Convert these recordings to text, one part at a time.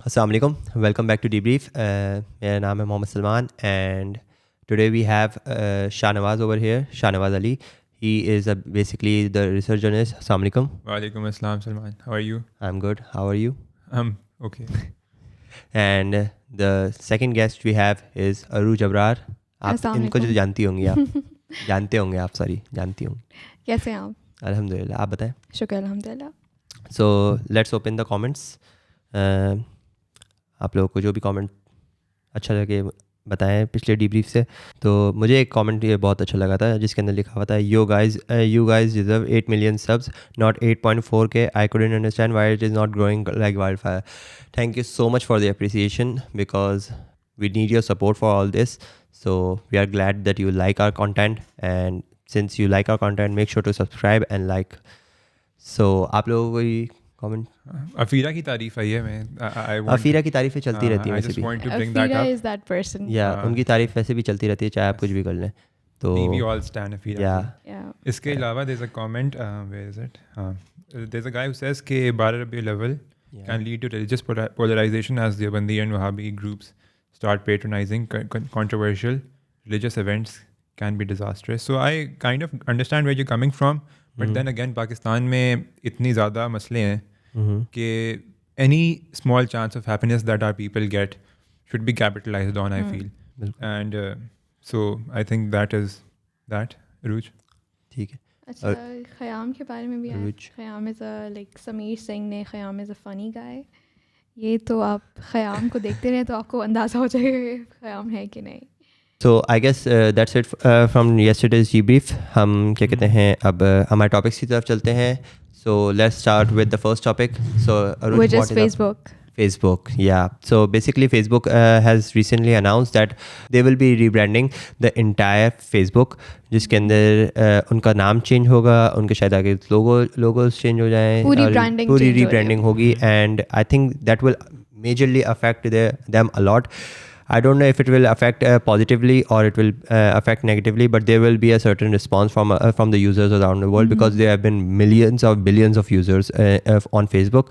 अस्सलाम वालेकुम, welcome back to debrief. मेरा नाम है Mohammad Salman and today we have Shahnawaz over here, Shahnawaz Ali. He is basically the research journalist. Assalamu alaikum. Walaikum assalam, Salman. How are you? I'm good. How are you? Okay. And the second guest we have is Aruj Abrar. आप अस्सलाम इनको जो वालेकुम। जानती होंगी आप जानते होंगे आप सॉरी जानती होंगी. कैसे हैं आप? अल्हम्दुलिल्लाह, आप बताएं. शुक्र अल्हम्दुलिल्लाह। So let's open the comments. आप लोगों को जो भी कमेंट अच्छा लगे बताएं पिछले डीब्रीफ से. तो मुझे एक कमेंट ये बहुत अच्छा लगा था जिसके अंदर लिखा हुआ था, you guys deserve 8 million subs, not 8.4K. I couldn't understand why it is not growing like wildfire. Thank you so much for the appreciation because we need your support for all this. So we are glad that you like our content, and since you like our content, make sure to subscribe and like. So आप लोगों को ये comment Afira की तारीफ आई है. अफीरा की तारीफ़ें चलती रहती हैं I वैसे just भी. want to bring that Afira up. is that person. या हाँ. उनकी तारीफ़ वैसे भी चलती रहती है चाहे आप कुछ भी कर लें. तो We all stand Afira. या Yeah. इसके अलावा there's a comment. Where is it? There's a guy who says कि 12 Rabi level can lead to religious polarization as Deobandi and Wahhabi groups start patronizing controversial religious events can be disastrous. So I kind of understand where you're coming from, but then again Pakistan में इतनी ज़्यादा मसले हैं कि any small chance of happiness that our people get should be capitalized on, I feel. And so I think that is that. Aruj? ठीक है. अच्छा, ख़याम के बारे में भी है. Aruj. Khayyam is like Sameer Singh ने ख़याम इज़ अ फ़नी गाय. ये तो आप ख़याम को देखते रहें तो आपको अंदाज़ा हो जाएगा कि ख़याम है कि नहीं. So I guess that's it from yesterday's debrief. हम क्या कहते हैं अब हमारे टॉपिक्स की तरफ चलते हैं. So let's start with the first topic. So Aruj, Which is what is up? Facebook. Facebook, yeah. So basically Facebook has recently announced that they will be rebranding the entire Facebook, जिसके अंदर उनका नाम change होगा, उनके शायद आगे logos change हो जाएं, पूरी और branding पूरी change हो रही है. rebranding होगी, and I think that will majorly affect them a lot. I don't know if it will affect positively or it will affect negatively, but there will be a certain response from the users around the world because there have been millions of billions of users on Facebook,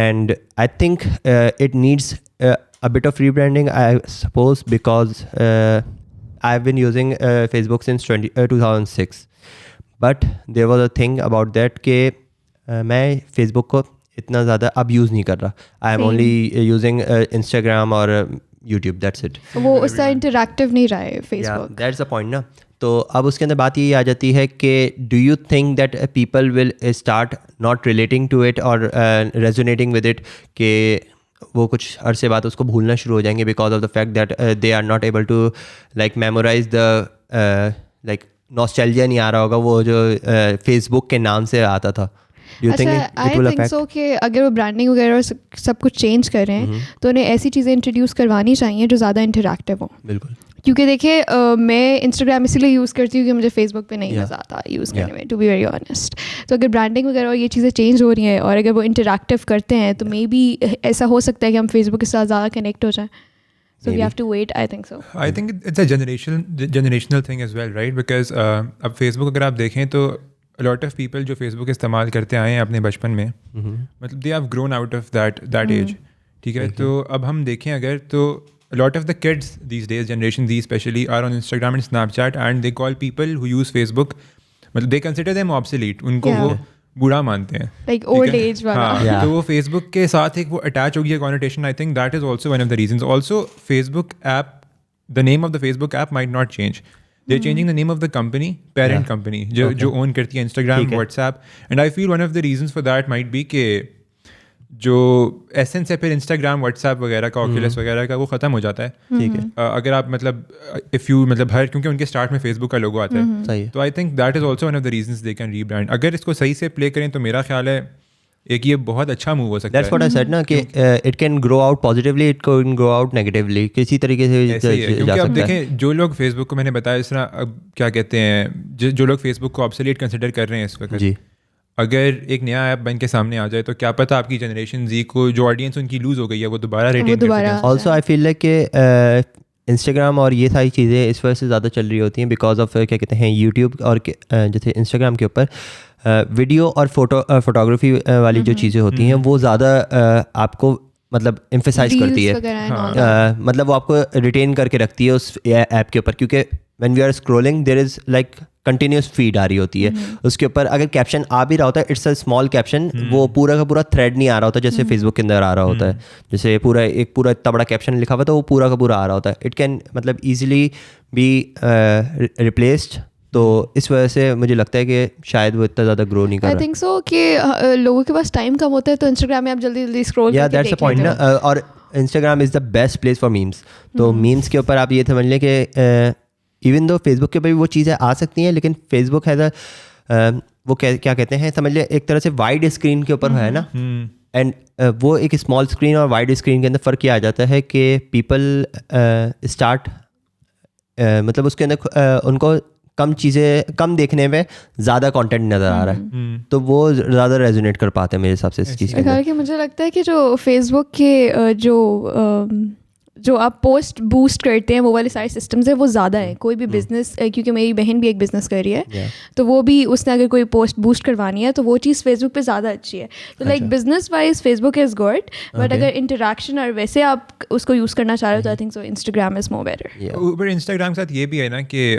and I think it needs a bit of rebranding, I suppose, because I've been using Facebook since 2006, but there was a thing about that कि मैं Facebook को इतना ज़्यादा अब use नहीं कर रहा. I am Same. only using Instagram or YouTube, that's it. वो उसका इंटरैक्टिव नहीं रहा है Yeah, Facebook. that's the point ना. तो अब उसके अंदर बात ये आ जाती है कि do you think that people will start not relating to it or resonating with it, कि वो कुछ अरसे बाद उसको भूलना शुरू हो जाएंगे because of the fact that they are not able to like memorize the like nostalgia नहीं आ रहा होगा वो जो Facebook के नाम से आता था. Do you think अच्छा, it will I think affect? सो कि अगर वो ब्रांडिंग वगैरह और सब कुछ चेंज कर रहे हैं तो उन्हें ऐसी चीज़ें इंट्रोड्यूस करवानी चाहिए जो ज़्यादा इंटरैक्टिव हों. बिल्कुल. क्योंकि देखिए मैं इंस्टाग्राम इसीलिए यूज़ करती हूँ कि मुझे फेसबुक पे नहीं Yeah. मज़ा आता यूज़ करने में, टू बी वेरी ऑनेस्ट. तो अगर ब्रांडिंग वगैरह और ये चीज़ें चेंज हो रही हैं और अगर वो इंटरैक्टिव करते हैं तो मे बी ऐसा हो सकता है कि हम फेसबुक के साथ ज़्यादा कनेक्ट हो जाएं. So we Maybe. Have to wait, I think so. I think it's a generational thing as well, right? Because अब Facebook अगर आप देखें तो a lot of people जो Facebook इस्तेमाल करते आए हैं अपने बचपन में, मतलब they have grown out of that age. ठीक है. तो अब हम देखें अगर तो a lot of the kids these days, Generation Z especially, are on Instagram and Snapchat and they call people who use Facebook, मतलब they consider them obsolete. उनको Yeah. वो बूढ़ा मानते हैं. लाइक ठीक ओल्ड है? एज वाला. हाँ, Yeah. तो वो फेसबुक के साथ एक वो अटैच हो गया connotation. I think that is also one of the reasons. Also Facebook app, the name of the Facebook app might not change. They changing the name of the company, parent Yeah. Company जो own करती है Instagram, ठीक है. WhatsApp. And I feel one of the reasons for that might be कि जो essence है फिर Instagram, WhatsApp वगैरह का, ऑक्यूलस वगैरह का, वो ख़त्म हो जाता है. ठीक है. अगर आप मतलब इफ़ यू मतलब हर, क्योंकि उनके स्टार्ट में फेसबुक का लोगो आता है. सही है. तो I think that is also one of the reasons they can rebrand. अगर इसको सही से प्ले करें तो मेरा ख्याल है एक ये बहुत अच्छा मूव हो सकता That's what है. I said ना कि it can grow out positively, it can grow out negatively. किसी तरीके से ऐसे ही है. जा क्योंकि अब सकता है. देखें जो लोग फेसबुक को, मैंने बताया इस तरह, अब क्या कहते हैं, जो लोग फेसबुक को ऑब्सोलीट कंसिडर कर रहे हैं इस वक्त, जी. अगर एक नया ऐप बन के सामने आ जाए तो क्या पता आपकी जनरेशन जी को जो ऑडियंस उनकी लूज हो गई है वो दोबारा रिटेन कर दोबारा- सकें. ऑल्सो आई फील लाइक कि इंस्टाग्राम और ये सारी चीज़ें इस वजह से ज़्यादा चल रही होती हैं बिकॉज ऑफ क्या कहते हैं यूट्यूब और जैसे इंस्टाग्राम के ऊपर वीडियो और फोटोग्राफी वाली जो चीज़ें होती हैं वो ज़्यादा आपको मतलब एम्फेसाइज करती है, मतलब वो आपको रिटेन करके रखती है उस ऐप के ऊपर, क्योंकि when we are scrolling there is like continuous feed आ रही होती है, उसके ऊपर अगर कैप्शन आ भी रहा होता है इट्स अ स्मॉल कैप्शन, वो पूरा का पूरा थ्रेड नहीं आ रहा होता जैसे फेसबुक के अंदर आ रहा होता है, जैसे पूरा इतना बड़ा कैप्शन लिखा हुआ तो वो पूरा का पूरा आ रहा होता है, इट कैन मतलब ईजिली बी रिप्लेस्ड। तो इस वजह से मुझे लगता है कि शायद वो इतना ज़्यादा ग्रो नहीं कर रहा। आई थिंक सो कि लोगों के पास टाइम कम होता है तो इंस्टाग्राम में आप जल्दी जल्दी स्क्रॉल या दैट्स द पॉइंट ना, और Instagram is the best place for memes. तो मीम्स के ऊपर आप ये समझ लें कि इवन दो फेसबुक के ऊपर भी वो चीज़ें आ सकती हैं, लेकिन फेसबुक हैज़ वो क्या कहते हैं, समझ लें एक तरह से वाइड स्क्रीन के ऊपर है ना, एंड वो एक स्मॉल स्क्रीन और वाइड स्क्रीन के अंदर फ़र्क क्या आ जाता है कि पीपल स्टार्ट मतलब उसके अंदर उनको कम चीज़ें कम देखने में ज़्यादा कंटेंट नज़र आ रहा है, तो वो ज़्यादा रेजोनेट कर पाते हैं मेरे हिसाब से इस चीज़ के अंदर। मुझे लगता है कि जो फेसबुक के जो आप पोस्ट बूस्ट करते हैं वो वाले सारे सिस्टम्स है वो ज़्यादा है। कोई भी बिज़नेस, क्योंकि मेरी बहन भी एक बिज़नेस कर रही है, तो वो भी उसने अगर कोई पोस्ट बूस्ट करवानी है तो वो चीज़ फेसबुक पे ज़्यादा अच्छी है। तो like business wise Facebook is good, but अगर इंटरेक्शन और वैसे आप उसको यूज़ करना चाह रहे हो तो आई think so Instagram is more better. ऊपर इंस्टाग्राम के साथ ये भी है ना कि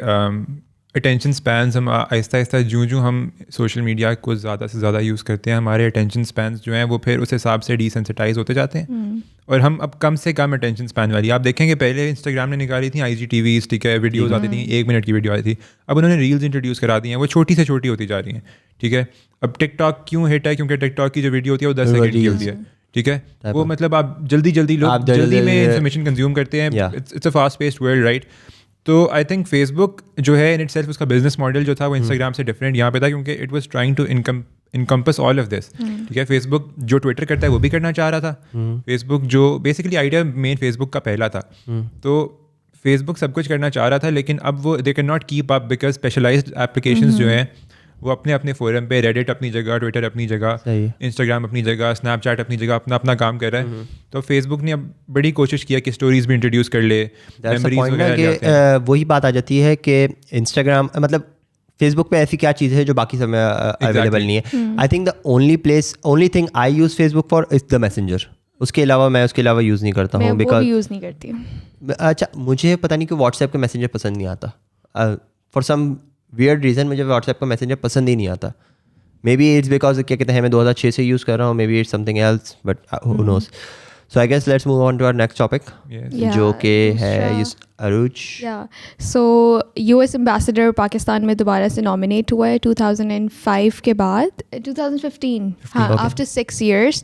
अटेंशन स्पैन्स, हम आहिस्ता आहिस्ता जो हम सोशल मीडिया को ज़्यादा से ज़्यादा यूज़ करते हैं, हमारे अटेंशन स्पैन्स जो हैं वो फिर उस हिसाब से डिसेंसिटाइज होते जाते हैं, और हम अब कम से कम अटेंशन स्पैन वाली। आप देखेंगे पहले इंस्टाग्राम ने निकाली थी IGTV, ठीक है, वीडियोज़ आती थी, 1 मिनट की वीडियो आती थी, अब उन्होंने रील्स इंट्रोड्यूस करा दी हैं, वो छोटी से छोटी होती जा रही हैं, ठीक है। अब टिकटॉक क्यों हिट है, क्योंकि टिकटॉक की जो वीडियो होती है वो 10 सेकंड की होती है, ठीक है, वो मतलब आप जल्दी लोग जल्दी में इंफॉर्मेशन कंज्यूम करते हैं, it's a fast paced world, right. तो आई थिंक फेसबुक जो है इन इटसेल्फ उसका बिजनेस मॉडल जो था वो इंस्टाग्राम से डिफरेंट यहाँ पे था, क्योंकि it was trying to encompass all of this, ठीक है। फेसबुक जो ट्विटर करता है वो भी करना चाह रहा था, फेसबुक जो बेसिकली आइडिया मेन फेसबुक का पहला था, तो फेसबुक सब कुछ करना चाह रहा था, लेकिन अब वो they can not keep up because specialised applications जो हैं वो अपने अपने फोरम पे, रेडिट अपनी जगह, ट्विटर अपनी जगह, इंस्टाग्राम अपनी जगह, स्नैपचैट अपनी जगह अपना अपना काम कर रहा है। तो फेसबुक ने अब बड़ी कोशिश किया कि स्टोरीज भी इंट्रोड्यूस कर ले, वही बात आ जाती है कि इंस्टाग्राम मतलब फेसबुक पे ऐसी क्या चीज़ है जो बाकी सब में अवेलेबल नहीं है। I think the only thing I use Facebook for is the messenger, उसके अलावा यूज़ नहीं करता हूँ, बिकॉज यूज़ नहीं करती हूँ। अच्छा, मुझे पता नहीं कि व्हाट्सएप का मैसेंजर पसंद नहीं आता, फॉर सम वियर्ड रीज़न मुझे व्हाट्सएप का मैसेंजर पसंद ही नहीं आता। मे बी इट्स बिकॉज क्या कहते हैं मैं 2006 से यूज़ कर रहा हूँ, maybe it's something else, but who knows. So I guess let's move on to our next topic, जो कि है अरूज। सो US एम्बेसडर पाकिस्तान में दोबारा से नॉमिनेट हुआ है 2005 के बाद, 2015, हाँ, आफ्टर 6 years।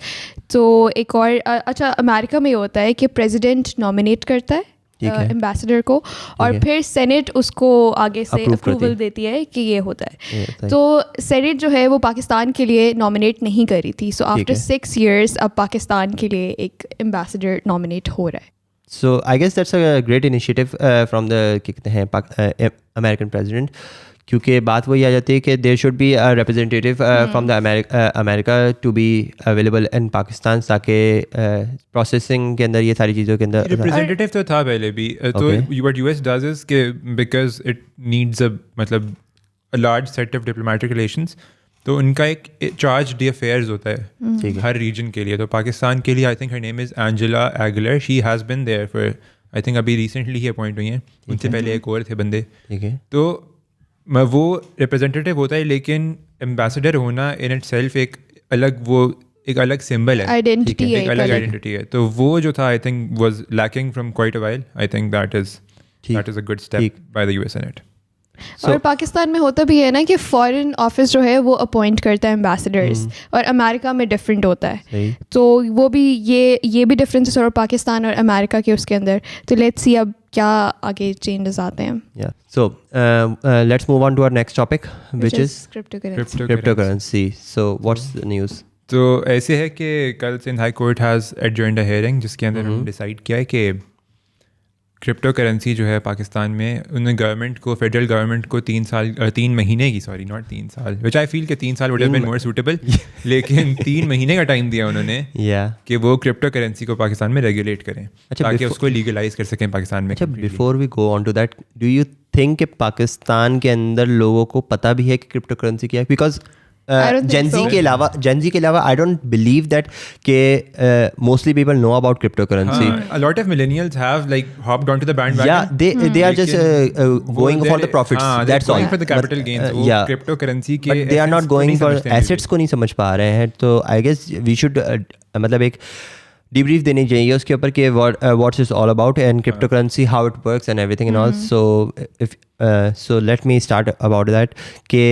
तो एक और अच्छा, अमेरिका में होता है कि प्रेसिडेंट नॉमिनेट करता है एम्बेसडर को, और फिर सेनेट उसको आगे से अप्रूवल देती है कि ये होता है। तो सेनेट जो है वो पाकिस्तान के लिए नॉमिनेट नहीं करी थी, सो आफ्टर 6 years अब पाकिस्तान के लिए एक एम्बेसडर नॉमिनेट हो रहा है। So I guess that's a great initiative from the क्या कहते हैं अमेरिकन प्रेसिडेंट, क्योंकि बात वही आ जाती है कि there should be a representative from the America to be available in Pakistan, ताकि प्रोसेसिंग के अंदर ये सारी चीज़ों के अंदर रिप्रेजेंटेटिव तो था पहले भी। तो व्हाट US डज इज कि बिकॉज इट नीड्स मतलब a large set of diplomatic relations, तो उनका एक चार्ज डी अफेयर्स होता है हर रीजन के लिए। तो पाकिस्तान के लिए I think her name is Angela Aguilar, she has been there for I think अभी रिसेंटली ही अपॉइंट हुई हैं, उनसे पहले एक और थे बंदे, ठीक है। तो वो रिप्रेजेंटेटिव होता है, लेकिन एम्बेसडर होना इन इटसेल्फ एक अलग सिंबल है, आइडेंटिटी है, एक अलग आइडेंटिटी है। तो वो जो था I think was lacking from quite a while. I think that is a good step by the US Senate। और पाकिस्तान में होता भी है ना कि फॉरेन ऑफिस जो है वो अपॉइंट करता है एम्बेसडर्स, और अमेरिका में डिफरेंट होता है, तो वो भी ये भी डिफरेंसेस और पाकिस्तान और अमेरिका के उसके अंदर। तो लेट्स सी अब क्या आगे चेंजेस आते हैं। So let's move on to our next topic which is cryptocurrency. So what's the news? तो ऐसे है कि कल Sindh high court has adjourned a hearing जिसके अंदर उन्होंने डिसाइड किया है कि क्रिप्टो करेंसी जो है पाकिस्तान में, उन्होंने गवर्नमेंट को, फेडरल गवर्नमेंट को 3 महीने की, सॉरी नॉट 3 साल, विच आई फील कि 3 साल would have been more suitable, लेकिन 3 महीने का टाइम दिया उन्होंने कि वो क्रिप्टो करेंसी को पाकिस्तान में रेगुलेट करें, ताकि उसको लीगलाइज कर सकें पाकिस्तान में। अच्छा, before we go on to that, do you think कि पाकिस्तान के अंदर लोगों को पता भी है कि क्रिप्टो करेंसी क्या है? बिकॉज जेंजी के अलावा आई डोंट बिलीव दैट के mostly people know about crypto currency. A lot of millennials have like hopped onto the bandwagon. Yeah, they are just going for the profits. That's all. Going for the capital gains. Yeah, cryptocurrency के but they are not going for assets को नहीं समझ पा रहे हैं. तो I guess we should मतलब एक debrief देनी चाहिए उसके ऊपर कि what is all about and cryptocurrency, how it works and everything and all. So let me start about that. कि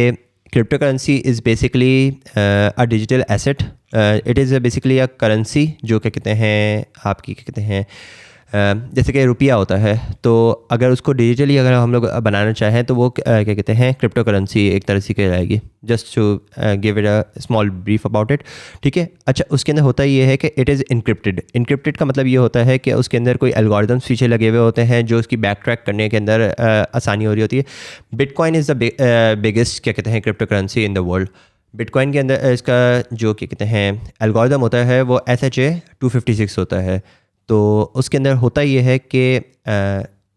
cryptocurrency is basically a digital asset. It is basically a currency जो क्या कहते हैं आपकी क्या कहते हैं जैसे कि रुपया होता है. तो अगर उसको डिजिटली अगर हम लोग बनाना चाहें तो वो क्या कहते हैं क्रिप्टो करेंसी एक तरह से कहलाएगी. Just to give it a small brief about it. ठीक है. अच्छा, उसके अंदर होता ये है कि इट इज़ इनक्रिप्टेड. इनक्रिप्टेड का मतलब ये होता है कि उसके अंदर कोई एल्गोरिदम्स पीछे लगे हुए होते हैं जो उसकी बैक ट्रैक करने के अंदर आसानी हो रही होती है. बिटकॉइन इज़ द बिगेस्ट क्या कहते हैं crypto currency in the world. Bitcoin के अंदर इसका जो क्या कहते हैं एल्गोरिदम होता है वो SHA-256 होता है. तो उसके अंदर होता ये है कि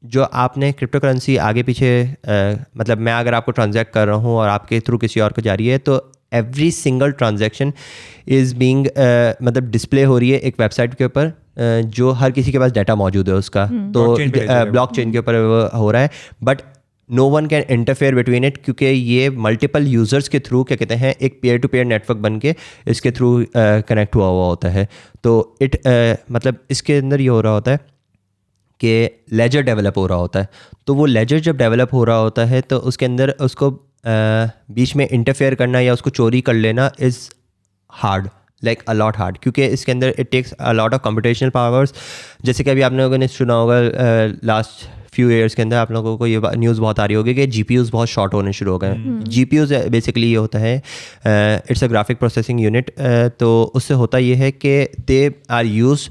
जो आपने क्रिप्टो करेंसी आगे पीछे मतलब मैं अगर आपको ट्रांजैक्ट कर रहा हूँ और आपके थ्रू किसी और को जा रही है तो every single transaction is being मतलब डिस्प्ले हो रही है एक वेबसाइट के ऊपर जो हर किसी के पास डाटा मौजूद है उसका. तो ब्लॉकचेन के ऊपर वो हो रहा है. But no one can interfere between it क्योंकि ये मल्टीपल यूज़र्स के थ्रू क्या कहते हैं एक पेयर टू पेयर नेटवर्क बन के इसके थ्रू कनेक्ट हुआ होता है. तो मतलब इसके अंदर ये हो रहा होता है कि लेजर डेवलप हो रहा होता है. तो वो लेजर जब डेवलप हो रहा होता है तो उसके अंदर उसको बीच में इंटरफेयर करना या उसको चोरी कर लेना is hard, like a lot hard, क्योंकि इसके अंदर it takes a lot of computational powers. जैसे कि अभी आप लोगों ने सुना होगा लास्ट फ्यू ईयर्स के अंदर आप लोगों को ये न्यूज़ बहुत आ रही होगी कि GPUs बहुत शॉर्ट होने शुरू हो गए हैं. GPUs बेसिकली ये होता है it's a graphic processing unit. तो उससे होता ये है कि they are use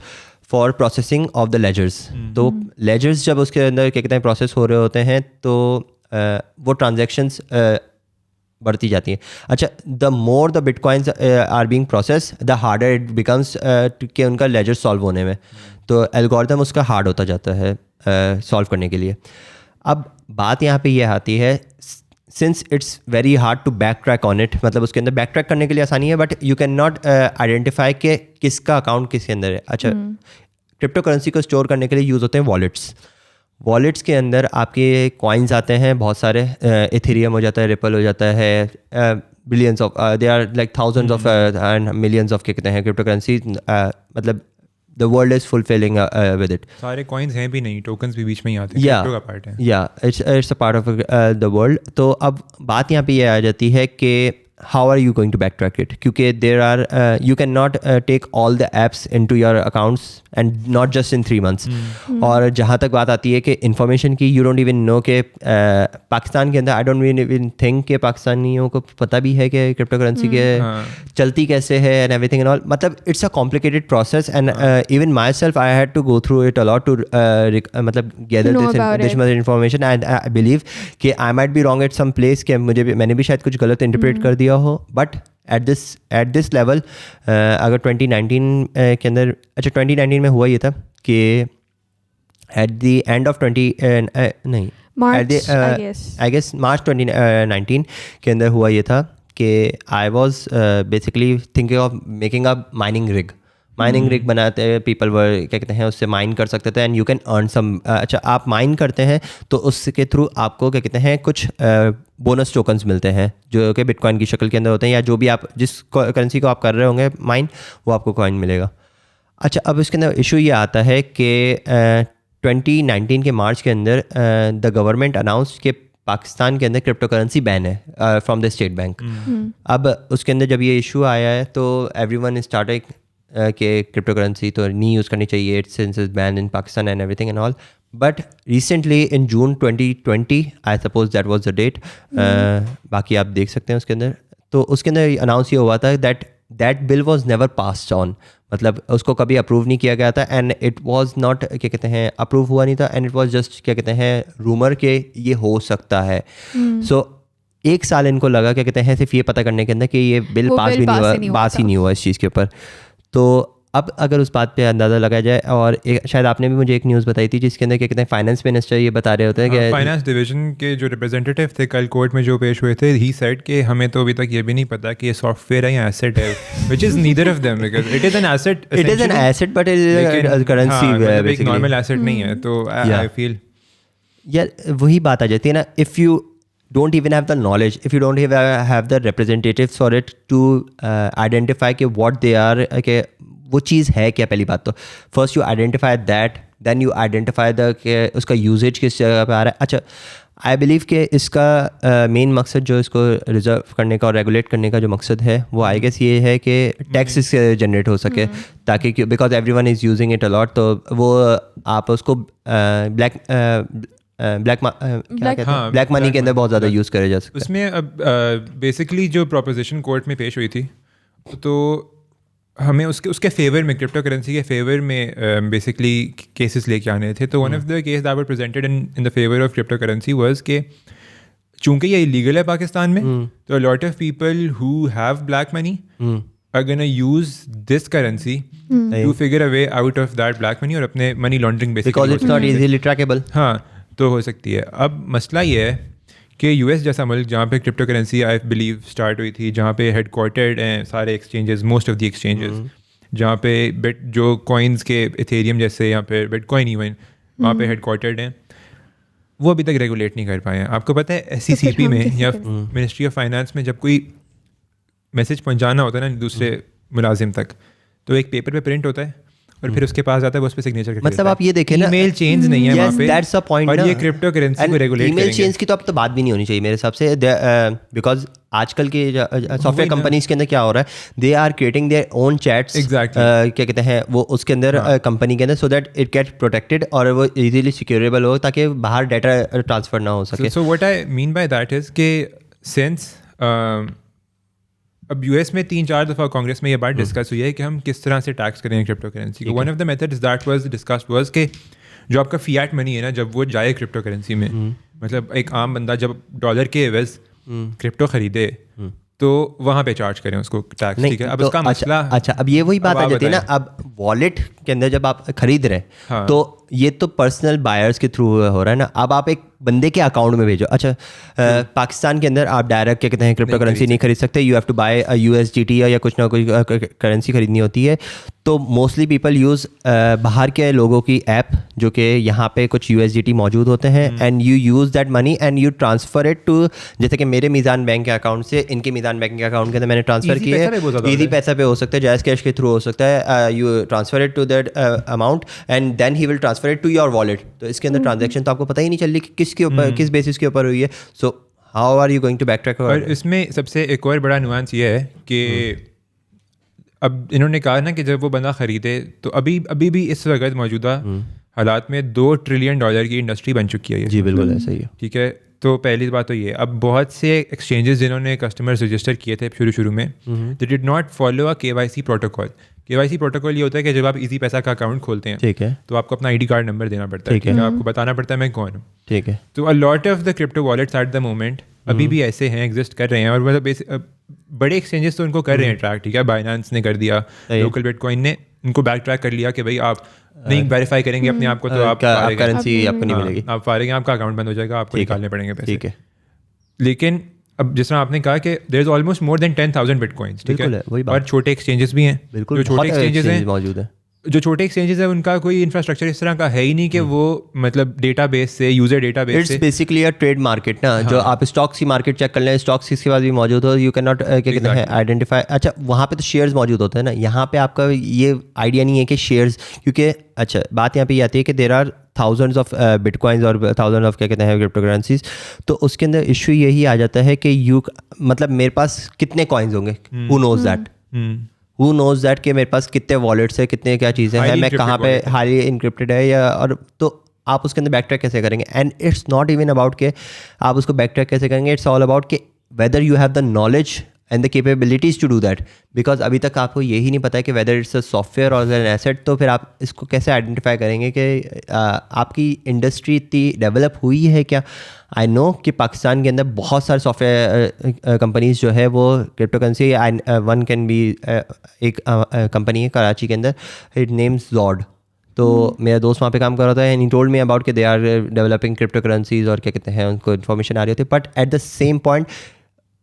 for processing of the ledgers. तो लेजर्स जब उसके अंदर क्या कहते हैं प्रोसेस हो रहे होते हैं तो वो ट्रांजेक्शन्स बढ़ती जाती हैं. अच्छा, the more the bitcoins are being process the harder it becomes कि उनका लेजर सॉल्व होने में. तो एल्गोरिथम उसका हार्ड होता जाता है सॉल्व करने के लिए. अब बात यहाँ पे ये आती है since it's very hard to back track on it, मतलब उसके अंदर बैक ट्रैक करने के लिए आसानी है but you can not identify कि किसका अकाउंट किसके अंदर है. अच्छा, क्रिप्टो करेंसी को स्टोर करने के लिए यूज़ होते हैं वॉलेट्स. वॉलेट्स के अंदर आपके कॉइन्स आते हैं बहुत सारे. इथेरियम हो जाता है, रिपल हो जाता है, billions of they are like thousands of and millions of क्या कहते हैं क्रिप्टो करेंसी. मतलब the world is fulfilling with it. सारे coins हैं भी नहीं, tokens भी बीच में ही आते हैं. Yeah, crypto का part है. Yeah, it's a part of the world. तो अब बात यहाँ पे ये आ जाती है कि how are you going to backtrack it? क्योंकि there are you cannot take all the apps into your accounts and not just in 3 months. और जहाँ तक बात आती है कि information की, you don't even know कि पाकिस्तान के अंदर I don't even think कि पाकिस्तानियों को पता भी है कि क्रिप्टो करेंसी के चलती कैसे है and everything and all. मतलब it's a complicated process and even myself I had to go through it a lot to मतलब gather this much information and I believe कि I might be wrong at some place कि मैंने भी शायद कुछ गलत interpret कर दिया हो. बट एट दिस लेवल अगर 2019 के अंदर, अच्छा 2019 में हुआ ये था कि एट द एंड ऑफ नहीं आई गेस मार्च 2019 के अंदर हुआ ये था कि I was basically thinking of making a mining rig बनाते हैं. पीपल वर क्या कहते हैं उससे माइन कर सकते थे and you can earn some. अच्छा, आप माइन करते हैं तो उसके थ्रू आपको क्या कहते हैं कुछ बोनस टोकन्स मिलते हैं जो कि बिटकॉइन की शक्ल के अंदर होते हैं, या जो भी आप जिस करेंसी को आप कर रहे होंगे माइन वो आपको कॉइन मिलेगा. अच्छा, अब इसके अंदर इशू ये आता है कि 2019 के मार्च के अंदर द गवर्नमेंट अनाउंस कि पाकिस्तान के अंदर क्रिप्टो करेंसी बैन है फ्रॉम द स्टेट बैंक. अब उसके अंदर जब ये इशू आया है तो एवरीवन स्टार्टेड कि क्रिप्टो करेंसी तो नहीं यूज़ करनी चाहिए, it's since is ban in Pakistan and everything and all. But recently in June 2020 I suppose that was the date, बाकी आप देख सकते हैं उसके अंदर. तो उसके अंदर अनाउंस ये हुआ था that bill was never passed on, मतलब उसको कभी अप्रूव नहीं किया गया था एंड इट वाज नॉट क्या कहते हैं अप्रूव हुआ नहीं था एंड इट वाज जस्ट क्या कहते हैं रूमर के ये हो सकता है. सो 1 साल इनको लगा क्या कहते हैं सिर्फ ये पता करने के अंदर कि ये बिल पास भी नहीं हुआ, पास ही नहीं हुआ इस चीज़ के ऊपर. तो अब अगर उस बात पे अंदाज़ा लगाया जाए, और शायद आपने भी मुझे एक न्यूज़ बताई थी जिसके अंदर क्या कहते हैं फाइनेंस मिनिस्टर ये बता रहे होते हैं कि फाइनेंस डिवीजन के जो रिप्रेजेंटेटिव थे कल कोर्ट में जो पेश हुए थे, ही सेड कि हमें तो अभी तक ये भी नहीं पता कि ये सॉफ्टवेयर है या एसेट है, which is neither of them, because it is an asset, but it is a currency, एक नॉर्मल एसेट नहीं है. तो आई फील यार वही बात आ जाती है ना, if you don't even have the knowledge, if you don't have the representatives for it to identify कि what they are, कि वो चीज़ है क्या. पहली बात तो first you identify that, then you identify the कि उसका usage किस जगह पे आ रहा है. अच्छा, आई बिलीव कि इसका मेन मकसद जो इसको रिजर्व करने का और रेगुलेट करने का जो मकसद है वो आई गेस ये है कि टैक्स इससे जनरेट हो सके, ताकि because everyone is using it a lot, तो वो आप उसको ब्लैक मनी के अंदर बहुत ज़्यादा यूज़ करे जा सकते. उसमें अब बेसिकली जो प्रोपोजिशन कोर्ट में पेश हुई थी, तो हमें उसके फेवर में, क्रिप्टो करेंसी के फेवर में बेसिकली केसेस लेके आने थे. तो one of the case that were presented in the favour of crypto currency was कि चूंकि ये इलीगल है पाकिस्तान में, तो lot of people who have black money are gonna use this currency to figure a way out of that black money और अपने money laundering basically, because it's not easily trackable. हाँ, तो हो सकती है. अब मसला ये है कि यूएस जैसा मुल्क जहाँ पे crypto currency I believe start हुई थी, जहाँ पे हेडक्वार्टर्ड हैं सारे exchanges, most of the exchanges, जहाँ पे जो कॉइन्स के इथेरियम जैसे या फिर बिटकॉइन इवन वहाँ पे हेडक्वार्टर्ड हैं, वो अभी तक रेगुलेट नहीं कर पाए हैं. आपको पता है SCCP में या मिनिस्ट्री ऑफ फाइनेंस में जब कोई मैसेज पहुंचाना होता है ना दूसरे मुलाजिम तक, तो एक पेपर पे प्रिंट होता है और फिर उसके पास आता है, वो उस पे सिग्नेचर करके मतलब आप ये देखें ना, ईमेल चेंज नहीं है वहाँ पे, दैट्स द पॉइंट. और ये क्रिप्टो करेंसी को रेगुलेट करेंगे. ईमेल चेंज की तो अब तो बात भी नहीं होनी चाहिए मेरे हिसाब से, बिकॉज आजकल के सॉफ्टवेयर कंपनीज के अंदर क्या हो रहा है, they are creating their own chats, क्या कहते हैं वो उसके अंदर कंपनी के अंदर, so that it get protected और वो इजीली सिक्योरेबल हो, ताकि बाहर डाटा ट्रांसफर ना हो सके. So what I mean by that is कि सिंस अब यूएस में 3-4 दफ़ा कांग्रेस में ये बात डिस्कस हुई है कि हम किस तरह से टैक्स करेंगे क्रिप्टो करेंसी को. One of the methods that was discussed was कि जो आपका फियाट मनी है ना, जब वो जाए क्रिप्टो करेंसी में, मतलब एक आम बंदा जब डॉलर के एवज क्रिप्टो खरीदे तो वहाँ पे चार्ज करें उसको टैक्स. ठीक है, अब उसका मसला अच्छा, अब ये वही बात आ जाती है ना, अब वॉलेट के अंदर जब आप खरीद रहे हैं, तो ये तो पर्सनल बायर्स के थ्रू हो रहा है ना. अब आप एक बंदे के अकाउंट में भेजो. अच्छा, पाकिस्तान के अंदर आप डायरेक्ट क्या कहते हैं क्रिप्टो करेंसी नहीं खरीद सकते, you have to buy USDT या कुछ ना कुछ करेंसी खरीदनी होती है. तो मोस्टली पीपल यूज़ बाहर के लोगों की ऐप, जो कि यहाँ पे कुछ USDT मौजूद होते हैं, and you use that money and you transfer it to, जैसे कि मेरे मीज़ान बैंक के अकाउंट से इनके मीज़ान बैंक के अकाउंट के अंदर मैंने ट्रांसफ़र किया है. ईजी पैसा पे हो सकता है, जायज़ कैश के थ्रू हो सकता है. You transfer it to that amount and then he will transfer it to your wallet. तो इसके अंदर ट्रांजेक्शन तो आपको पता ही नहीं चल रही कि किसके ऊपर, किस बेसिस के ऊपर हुई है. So how are you going to back track? और इसमें सबसे एक और बड़ा नुआंस ये है कि अब इन्होंने कहा ना कि जब वो बंदा ख़रीदे, तो अभी भी इस वक्त मौजूदा हालात में $2 ट्रिलियन की इंडस्ट्री बन चुकी है. जी बिल्कुल ऐसा ही है. ठीक है, तो पहली बात तो ये, अब बहुत से एक्सचेंजेस जिन्होंने कस्टमर्स रजिस्टर किए थे शुरू में, they did not follow a KYC protocol. KYC protocol ये होता है कि जब आप इजी पैसा का अकाउंट खोलते हैं, ठीक है, तो आपको अपना ID कार्ड नंबर देना पड़ता है, ठीक है, आपको बताना पड़ता है मैं कौन हूँ. ठीक है, तो अ lot of the crypto wallets at the moment अभी भी ऐसे हैं, एग्जिस्ट कर रहे हैं, और मतलब बड़े एक्सचेंजेस तो उनको कर रहे हैं ट्रैक. ठीक है, बाइनेंस ने कर दिया, लोकल बिटकॉइन ने उनको बैक ट्रैक कर लिया कि भाई आप नहीं वेरीफाई करेंगे अपने आप को तो आप करेंसी आपको नहीं मिलेगी, आप फारेंगे, आपका अकाउंट बंद हो जाएगा, आपको निकालने पड़ेंगे पैसे. ठीक है, लेकिन अब जिस तरह आपने कहा कि there is almost more than 10,000 bitcoins. ठीक है, और छोटे एक्सचेंजेस भी हैं, जो छोटे एक्सचेंजेस हैं मौजूद है. जो छोटे एक्सचेंजेस है उनका कोई इंफ्रास्ट्रक्चर इस तरह का है ही नहीं कि वो मतलब डेटाबेस से, यूजर डेटाबेस से. It's basically a trade market ना, जो आप स्टॉक्स की मार्केट चेक कर लें, स्टॉक्स किसके पास भी मौजूद हो, यू कैन नॉट क्या कहते हैं आइडेंटिफाई. अच्छा, वहाँ पे तो शेयर्स मौजूद होते हैं ना, यहाँ पे आपका ये आइडिया नहीं है कि शेयर्स, क्योंकि अच्छा बात यहाँ पे ये आती है कि there are thousands of bitcoins और थाउजेंड ऑफ क्या कहते हैं क्रिप्टो करेंसीज. तो उसके अंदर इशू यही आ जाता है कि यू मतलब मेरे पास कितने कॉइन्स होंगे, who knows that, who knows that कि मेरे पास कितने वॉलेट्स है, कितने क्या चीज़ें हैं, मैं कहाँ पे हाईली इनक्रिप्टेड है या, और तो आप उसके अंदर बैक ट्रैक कैसे करेंगे. And it's not even about के आप उसको बैक ट्रैक कैसे करेंगे, इट्स ऑल अबाउट कि whether you have the knowledge and the capabilities to do that, because अभी तक आपको यही नहीं पता है कि वेदर इट्स अ सॉफ्टवेयर और एन एसेट, तो फिर आप इसको कैसे आइडेंटिफाई करेंगे कि आपकी इंडस्ट्री इतनी डेवलप हुई है क्या? आई नो कि पाकिस्तान के अंदर बहुत सारे सॉफ्टवेयर कंपनीज जो है वो crypto currency, one can be एक कंपनी है कराची के अंदर, इट नेम्स जॉड। तो मेरा दोस्त वहाँ पे काम कर रहा था and he told me about कि they are developing crypto currencies और क्या कहते हैं, उनको इन्फॉर्मेशन आ रही होती है, but at the same point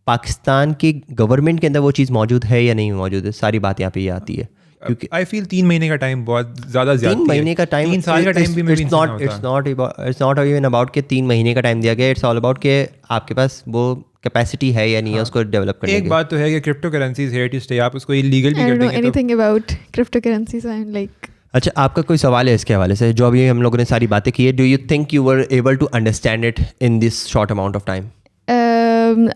Pakistan की गवर्नमेंट के अंदर वो चीज़ मौजूद है या नहीं मौजूद है, सारी बात यहाँ पे ये आती है। क्योंकि आई फील 3 महीने का टाइम बहुत ज़्यादा 3 महीने का टाइम, 3 साल का टाइम भी इट्स नॉट इवन अबाउट के 3 महीने का टाइम दिया गया, इट्स ऑल अबाउट के आपके पास वो कैपेसिटी है या नहीं है उसको डेवलप करने की। एक बात तो है कि crypto currencies here to stay, आप उसको इलीगल भी कर देंगे। Anything about crypto currencies, I am like. अच्छा, आपका कोई सवाल है इसके हवाले से? जो अभी हम लोगों ने सारी बातें की है, do you think you were able to understand it in this short amount of time?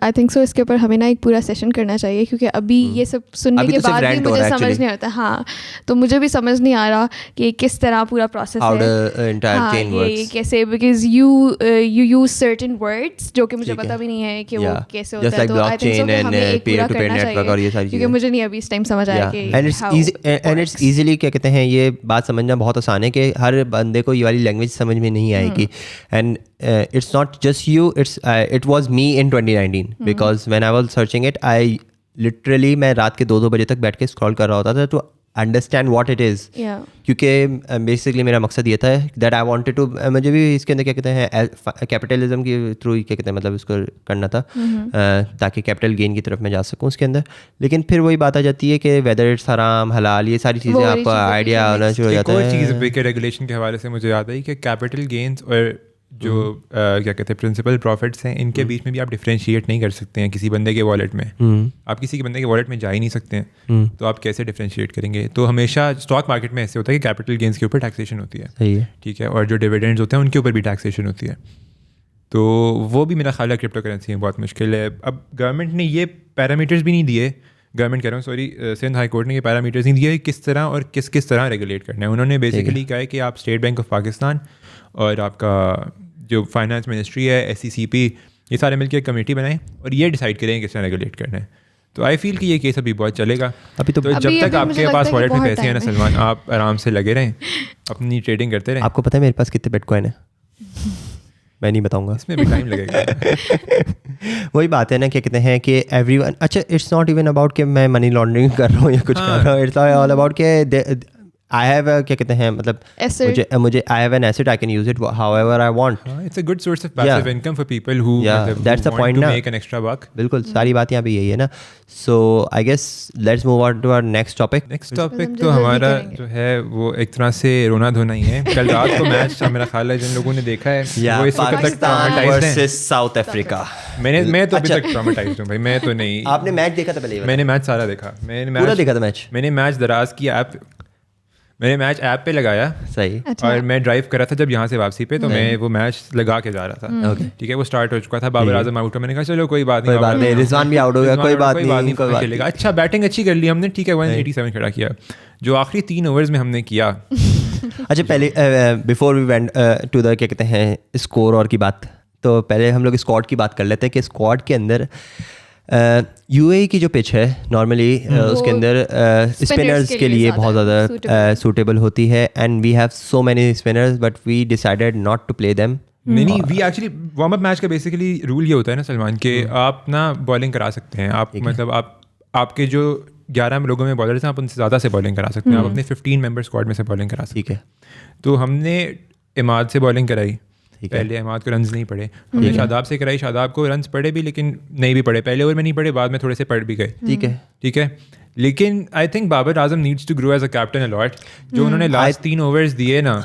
I think so इसके ऊपर हमें ना एक पूरा सेशन करना चाहिए, क्योंकि अभी ये सब सुनने के बाद भी मुझे समझ नहीं आता। हाँ, तो मुझे भी समझ नहीं आ रहा कि किस तरह पूरा प्रोसेस है, ये कैसे, because you use certain words जो कि मुझे पता भी नहीं है कि वो कैसे होता है। तो आई थिंक सो हमें एक पूरा करना चाहिए, क्योंकि मुझे नहीं अभी इस टाइम समझ आया कि एंड इट्स इजीली, क्या कहते हैं, ये बात समझना बहुत आसान है कि हर बंदे को ये वाली लैंग्वेज समझ में नहीं आएगी। And it's not just you, it was me in 2019 because when I was searching it, I literally मैं रात के 2-2 बजे तक बैठ के स्क्रॉल कर रहा होता था to understand what it is, क्योंकि बेसिकली मेरा मकसद ये था that I wanted to, मुझे भी इसके अंदर क्या कहते हैं कैपिटलिज्म के थ्रू क्या कहते हैं, मतलब इसको करना था ताकि कैपिटल गेन की तरफ मैं जा सकूँ उसके अंदर। लेकिन फिर वही बात आ जाती है कि वेदर इट्स हराम हलाल, ये सारी चीज़ें आपको आइडिया होना शुरू हो जाता है। कोई चीज़ के रेगुलेशन के हवाले से मुझे याद आई कि कैपिटल गेन्स और जो क्या कहते हैं प्रिंसिपल प्रॉफिट्स हैं, इनके बीच में भी आप डिफरेंशिएट नहीं कर सकते हैं किसी बंदे के वॉलेट में। आप किसी के बंदे के वॉलेट में जा ही नहीं सकते हैं, तो आप कैसे डिफरेंशिएट करेंगे? तो हमेशा स्टॉक मार्केट में ऐसे होता है कि कैपिटल गेंस के ऊपर टैक्सेशन होती है, ठीक है, और जो डिविडेंड्स होते हैं उनके ऊपर भी टैक्सेशन होती है। तो वो भी मेरा ख्याल है क्रिप्टो करेंसी में बहुत मुश्किल है। अब गवर्नमेंट ने ये पैरामीटर्स भी नहीं दिए, गवर्नमेंट कह रहा हूँ सॉरी, सिंध हाई कोर्ट ने ये पैरामीटर्स नहीं दिए किस तरह और किस तरह रेगुलेट करना है। उन्होंने बेसिकली कहा है कि आप स्टेट बैंक ऑफ पाकिस्तान और आपका जो फाइनेंस मिनिस्ट्री है, SECP, ये सारे मिलकर एक कमेटी बनाएं और ये डिसाइड करें किस तरह रेगुलेट करना है। तो आई फील कि ये केस अभी बहुत चलेगा। अभी तो जब तक आपके पास वॉलेट में पैसे हैं ना सलमान, आप आराम से लगे रहें, अपनी ट्रेडिंग करते रहें। आपको पता है मेरे पास कितने बिटकॉइन है? मैं नहीं बताऊंगा, इसमें भी टाइम लगेगा। वही बात है ना, क्या कहते हैं कि एवरीवन, अच्छा इट्स नॉट इवन अबाउट कि मैं मनी लॉन्ड्रिंग कर रहा हूँ या कुछ कर रहा हूँ, इट्स ऑल अबाउट कि I have a, क्या कहते हैं, मतलब मुझे I have an asset, I can use it however I want. It's a good source of passive income for people who that's the point to make an extra buck. बिल्कुल, सारी बात यहाँ पे यही है ना। So I guess let's move on to our next topic. Next topic तो हमारा जो है वो एक तरह से रोना धोना ही है। कल रात को मैच था, मेरा ख्याल है जिन लोगों ने देखा है वो इस वक्त तक ट्रॉमेटाइज्ड हैं versus South Africa. मैं तो अभी तक ट्रॉमेटाइज्ड हूँ भाई, मैं तो नहीं। आपने मैच देखा था पहले? मैंने मैच सारा देखा, पूरा देखा था मैच। मैंने मैच दराज की ऐप, मैंने मैच ऐप पे लगाया, सही, और मैं ड्राइव कर रहा था जब यहाँ से वापसी पे, तो मैं वो मैच लगा के जा रहा था, ठीक है, वो स्टार्ट हो चुका था, बाबर आजम आउट, मैंने कहा चलो कोई बात नहीं, रिजवान भी आउट हो गया, कोई बात नहीं चलेगा। अच्छा, बैटिंग अच्छी कर ली हमने, ठीक है, 187 खड़ा किया, जो आखिरी 3 ओवर्स में हमने किया। अच्छा, पहले before we went to the, क्या कहते हैं, स्कोर और की बात, तो पहले हम लोग स्क्वाड की बात कर लेते हैं कि स्क्वाड के अंदर UAE की जो पिच है नॉर्मली उसके अंदर स्पिनर्स के लिए बहुत ज़्यादा सूटेबल होती है, and we have so many spinners but we decided not to play them. नहीं, we actually warm up match का बेसिकली रूल ये होता है ना सलमान, कि आप ना बॉलिंग करा सकते हैं, आप मतलब आपके जो 11 लोगों में बॉलर्स हैं, आप उनसे ज़्यादा से बॉलिंग करा सकते हैं, आप अपने 15 मेंबर स्क्वाड में से बॉलिंग करा सकते हैं। तो हमने इमाद से बॉलिंग कराई, पहले अहमद को रन्स नहीं पड़े, हमने शादाब से कराई, शादाब को रन्स पड़े भी लेकिन नहीं भी पड़े, पहले ओवर में नहीं पड़े, बाद में थोड़े से पड़ भी गए, ठीक है। लेकिन I think Babar Azam needs to grow as a captain a lot. जो उन्होंने लास्ट 3 ओवर्स दिए ना,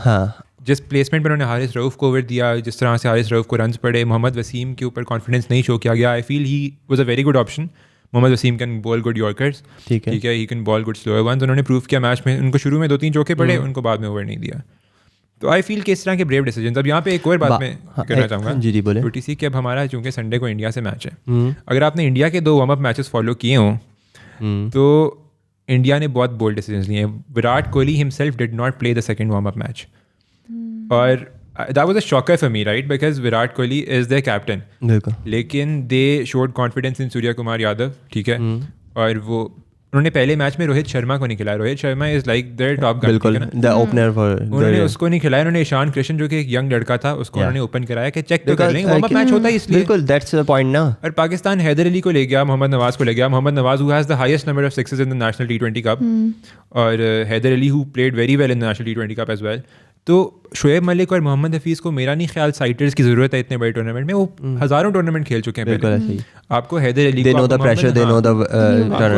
जिस प्लेसमेंट पर उन्होंने हारिस रऊफ को ओवर दिया, जिस तरह से हारिस रऊफ को रन्स पड़े, मोहम्मद वसीम के ऊपर कॉन्फिडेंस नहीं शो किया गया, I feel he was a very good option. Mohammad Wasim can bowl good yorkers, ठीक है, he can bowl good slower ones. उन्होंने प्रूव किया मैच में, उनको शुरू में 2-3 चौके पड़े, उनको बाद में ओवर नहीं दिया। तो आई फील कि इस तरह के ब्रेव डिसीजन। अब यहाँ पे एक और बात मैं करना चाहूँगा, जी बोले, UTC कि अब हमारा चूँकि संडे को इंडिया से मैच है, अगर आपने इंडिया के 2 वार्म अप मैचेस फॉलो किए हों तो इंडिया ने बहुत बोल्ड डिसीजन लिए हैं। Virat Kohli himself did not play the second warm up match, और that was a shocker for me, right? Because Virat Kohli is their captain. बिल्कुल. लेकिन they showed confidence in Surya Kumar Yadav, ठीक है? और वो उन्होंने पहले मैच में रोहित शर्मा को नहीं खिलाया. Rohit Sharma is like there top gun. बिल्कुल. द ओपनर फॉर उन्होंने उसको नहीं खिलाया. उन्होंने ईशान कृष्ण जो कि एक यंग लड़का था उसको उन्होंने ओपन कराया कि चेक तो कर लेंगे. वार्म अप मैच होता है इसलिए. बिल्कुल. दैट्स द पॉइंट ना. और पाकिस्तान हैदर अली को ले गया, मोहम्मद नवाज को ले गया. Mohammad Nawaz who has the highest number of sixes in the national T20 cup, और Haider Ali who played very well in the national T20 cup as well. तो शोएब मलिक और मोहम्मद हफीज़ को मेरा नहीं ख्याल साइटर्स की ज़रूरत है इतने बड़े टूर्नामेंट में. वो हज़ारों टूर्नामेंट खेल चुके हैं पहले. आपको हैदर अली को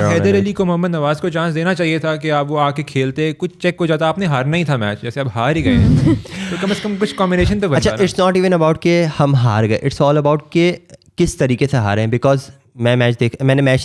हैदर अली को मोहम्मद नवाज को चांस देना चाहिए था कि आप वो आके खेलते, कुछ चेक हो जाता. आपने हारना ही था मैच, जैसे आप हार ही गए हैं. तो कम से कम कुछ कॉम्बिनेशन तो बनता. अच्छा, इट्स नॉट इवन अबाउट कि हम हार गए. इट्स ऑल अबाउट कि किस तरीके से हारे हैं. बिकॉज मैंने मैच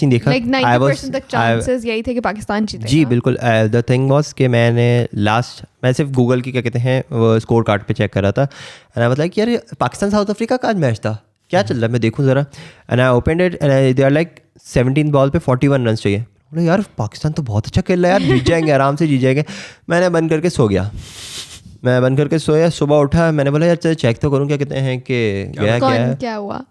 नहीं देखा. Like 90% तक चांसेस यही थे कि पाकिस्तान जीतेगा. जी बिल्कुल. द थिंग वाज कि मैं सिर्फ गूगल की क्या कहते हैं वो स्कोर कार्ड पे चेक कर रहा था. एंड आई वाज लाइक यार पाकिस्तान साउथ अफ्रीका का आज मैच था, क्या चल रहा है, मैं देखूं ज़रा. And I opened it and they are like 17 ball पे 41 रन चाहिए. बोले यार पाकिस्तान तो बहुत अच्छा खेल रहा है यार, जीत जाएंगे, आराम से जीत जाएंगे. मैंने बंद करके सो गया. मैं बंद करके सोया. सुबह उठा, मैंने बोला यार चल चेक तो करूँ क्या कहते हैं कि क्या हुआ.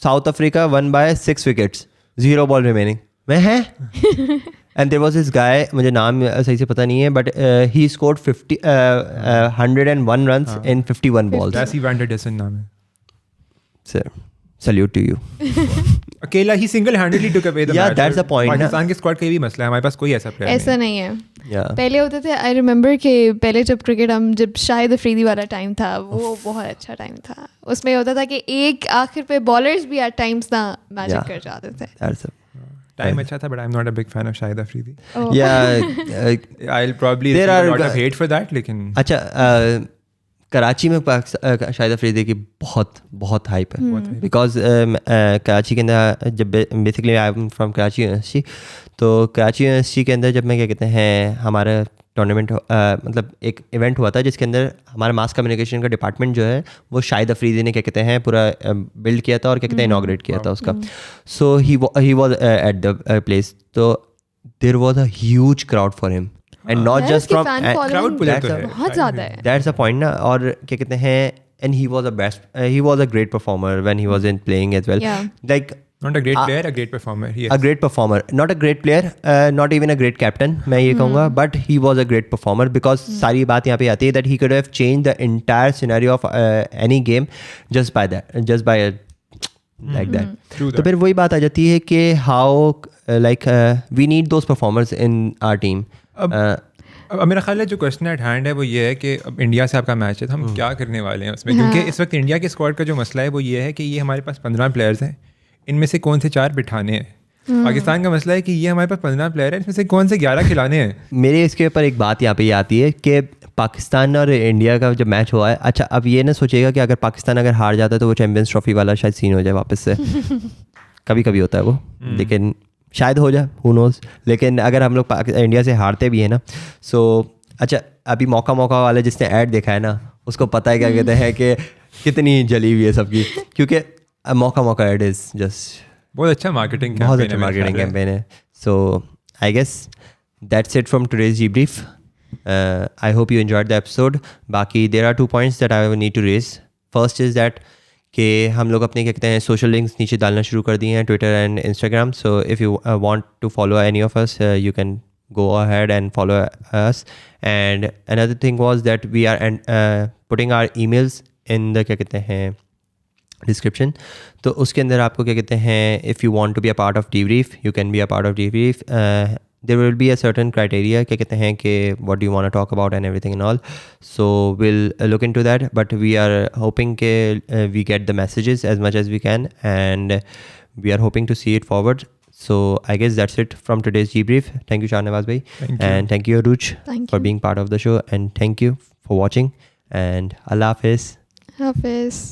South Africa won by 6 wickets, 0 ball remaining. मैं है. And there was this guy, मुझे नाम सही से पता नहीं है, but he scored 101 runs in 51 balls. Dassie Van Der Dussen नाम है. Sir, salute to you. अकेला ही single-handedly took away the match. Yeah, that's the point. Pakistan के स्क्वाड का ये भी मसला है, हमारे पास कोई ऐसा प्लेयर ऐसा नहीं है. Yeah. पहले होते थे. आई रिमेंबर कि पहले जब क्रिकेट जब शाहिद अफरीदी वाला टाइम था, वो बहुत अच्छा टाइम था. उसमें होता था कि एक आखिर पे बॉलर्स भी एट टाइम्स ना मैजिक कर जाते थे. टाइम अच्छा था, but I'm not a big fan of Shahid Afridi. Yeah. I'll probably receive a lot of hate for that, लेकिन अच्छा, कराची में शाहिद अफरीदी की बहुत हाइप है. बिकॉज कराची के अंदर जब basically I am from Karachi university, तो कराची यूनिवर्सिटी के अंदर जब मैं क्या कहते हैं हमारा टूर्नामेंट मतलब एक इवेंट हुआ था जिसके अंदर हमारा मास कम्युनिकेशन का डिपार्टमेंट जो है वो शाहिद अफरीदी ने क्या कहते हैं पूरा बिल्ड किया था और क्या कहते हैं इनॉग्रेट किया था उसका. So he was at the place. तो there was a huge crowd for him. And not just from crowd pull तो है. बहुत ज़्यादा है. That's the point ना. और क्या कहते हैं, and he was a great performer when he was in playing as well. Yeah. Like not a great player, a great performer. Yes. A great performer, not a great player, not even a great captain. मैं ये कहूँगा, but he was a great performer because सारी बात यहाँ पे आती है that he could have changed the entire scenario of any game just by like that. तो फिर वही बात आ जाती है कि how like we need those performers in our team. अब मेरा ख्याल है जो क्वेश्चन एट हैंड है वो ये है कि अब इंडिया से आपका मैच है तो हम क्या करने वाले हैं उसमें. क्योंकि इस वक्त इंडिया के स्क्वाड का जो मसला है वो ये है कि ये हमारे पास 15 प्लेयर्स हैं, इनमें से कौन से 4 बिठाने हैं. पाकिस्तान का मसला है कि ये हमारे पास 15 प्लेयर हैं, इसमें से कौन से 11 खिलाने हैं. मेरे इसके ऊपर एक बात यहाँ पे आती है कि पाकिस्तान और इंडिया का जब मैच हुआ है, अच्छा अब ये ना सोचेगा कि अगर पाकिस्तान अगर हार जाता है तो वो चैम्पियंस ट्रॉफी वाला शायद सीन हो जाए वापस से. कभी कभी होता है वो, लेकिन शायद हो जाए, हु नोज़. लेकिन अगर हम लोग इंडिया से हारते भी हैं ना, सो अच्छा अभी मौका वाले जिसने ऐड देखा है ना उसको पता है क्या कहते हैं कि कितनी जली हुई है सबकी. क्योंकि मौका ऐड इज़ जस्ट बहुत अच्छा मार्केटिंग कैंपेन है. So I guess that's it from today's debrief. I hope you enjoyed the episode. बाकी there are 2 points that I need to raise. First is that कि हम लोग अपने क्या कहते हैं सोशल लिंक्स नीचे डालना शुरू कर दिए हैं, Twitter and Instagram. So if you want to follow any of us you can go ahead and follow us. And another thing was that we are putting our emails in the क्या कहते हैं description. तो उसके अंदर आपको क्या कहते हैं if you want to be a part of debrief you can be a part of debrief. There will be a certain criteria क्या कहते हैं कि what do you want to talk about and everything and all. So we'll look into that, but we are hoping कि we get the messages as much as we can, and we are hoping to see it forward. So I guess that's it from today's debrief. Thank you Shahnawaz bhai, and thank you Aruj for being part of the show, and thank you for watching, and Allah Hafiz. Hafiz.